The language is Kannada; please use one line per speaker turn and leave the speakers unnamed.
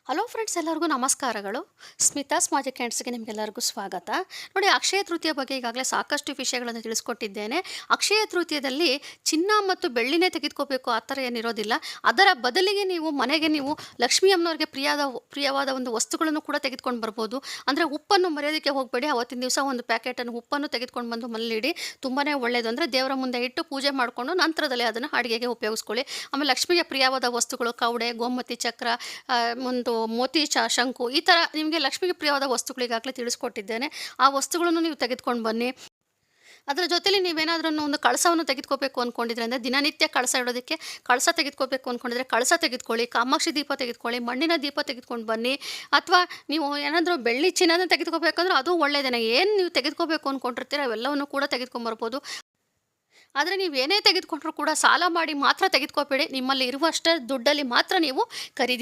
ಹಲೋ ಫ್ರೆಂಡ್ಸ್, ಎಲ್ಲರಿಗೂ ನಮಸ್ಕಾರಗಳು. ಸ್ಮಿತಾಸ್ ಮ್ಯಾಜಿಕ್ ಹ್ಯಾಂಡ್ಸ್‌ಗೆ ನಿಮಗೆಲ್ಲರಿಗೂ ಸ್ವಾಗತ. ನೋಡಿ, ಅಕ್ಷಯ ತೃತೀಯ ಬಗ್ಗೆ ಈಗಾಗಲೇ ಸಾಕಷ್ಟು ವಿಷಯಗಳನ್ನು ತಿಳಿಸ್ಕೊಟ್ಟಿದ್ದೇನೆ. ಅಕ್ಷಯ ತೃತೀಯದಲ್ಲಿ ಚಿನ್ನ ಮತ್ತು ಬೆಳ್ಳಿನೇ ತೆಗೆದುಕೋಬೇಕು ಆ ಥರ ಏನಿರೋದಿಲ್ಲ. ಅದರ ಬದಲಿಗೆ ನೀವು ಲಕ್ಷ್ಮೀ ಅಮ್ಮನವ್ರಿಗೆ ಪ್ರಿಯವಾದ ಒಂದು ವಸ್ತುಗಳನ್ನು ಕೂಡ ತೆಗೆದುಕೊಂಡು ಬರ್ಬೋದು. ಅಂದರೆ ಉಪ್ಪನ್ನು ಮರೆಯೋದಕ್ಕೆ ಹೋಗಬೇಡಿ. ಅವತ್ತಿನ ದಿವಸ ಒಂದು ಪ್ಯಾಕೆಟನ್ನು ಉಪ್ಪನ್ನು ತೆಗೆದುಕೊಂಡು ಬಂದು ಮನೇಲಿಡಿ. ತುಂಬಾ ಒಳ್ಳೆಯದು. ಅಂದರೆ ದೇವರ ಮುಂದೆ ಇಟ್ಟು ಪೂಜೆ ಮಾಡಿಕೊಂಡು ನಂತರದಲ್ಲಿ ಅದನ್ನು ಅಡುಗೆಗೆ ಉಪಯೋಗಿಸ್ಕೊಳ್ಳಿ. ಆಮೇಲೆ ಲಕ್ಷ್ಮಿಗೆ ಪ್ರಿಯವಾದ ವಸ್ತುಗಳು ಕವಡೆ, ಗೋಮತಿ ಚಕ್ರ, ಒಂದು ಮೋತಿ ಶಂಕು, ಈ ಥರ ನಿಮಗೆ ಲಕ್ಷ್ಮಿಗೆ ಪ್ರಿಯವಾದ ವಸ್ತುಗಳು ಈಗಾಗಲೇ ತಿಳಿಸ್ಕೊಟ್ಟಿದ್ದೇನೆ. ಆ ವಸ್ತುಗಳನ್ನು ನೀವು ತೆಗೆದುಕೊಂಡು ಬನ್ನಿ. ಅದರ ಜೊತೆಲಿ ನೀವೇನಾದ್ರೂ ಒಂದು ಕಳಸವನ್ನು ತೆಗೆದುಕೋಬೇಕು ಅಂದ್ಕೊಂಡಿದ್ರೆ, ಅಂದರೆ ದಿನನಿತ್ಯ ಕಳಸ ಇಡೋದಕ್ಕೆ ಕಳಸ ತೆಗೆದುಕೋಬೇಕು ಅಂದ್ಕೊಂಡಿದ್ರೆ ಕಳಸ ತೆಗೆದುಕೊಳ್ಳಿ. ಕಾಮಾಕ್ಷಿ ದೀಪ ತೆಗೆದುಕೊಳ್ಳಿ. ಮಣ್ಣಿನ ದೀಪ ತೆಗೆದುಕೊಂಡು ಬನ್ನಿ. ಅಥವಾ ನೀವು ಏನಾದರೂ ಬೆಳ್ಳಿ ಚಿನ್ನನ ತೆಗೆದುಕೋಬೇಕಂದ್ರೆ ಅದು ಒಳ್ಳೆಯದೇನೆ. ಏನು ನೀವು ತೆಗೆದುಕೋಬೇಕು ಅಂದ್ಕೊಂಡಿರ್ತೀರ ಅವೆಲ್ಲವನ್ನು ಕೂಡ ತೆಗೆದುಕೊಂಬರ್ಬೋದು. ಆದರೆ ನೀವೇನೇ ತೆಗೆದುಕೊಂಡ್ರೂ ಕೂಡ ಸಾಲ ಮಾಡಿ ಮಾತ್ರ ತೆಗೆದುಕೋಬೇಡಿ. ನಿಮ್ಮಲ್ಲಿ ಇರುವಷ್ಟೇ ದುಡ್ಡಲ್ಲಿ ಮಾತ್ರ ನೀವು ಖರೀದಿ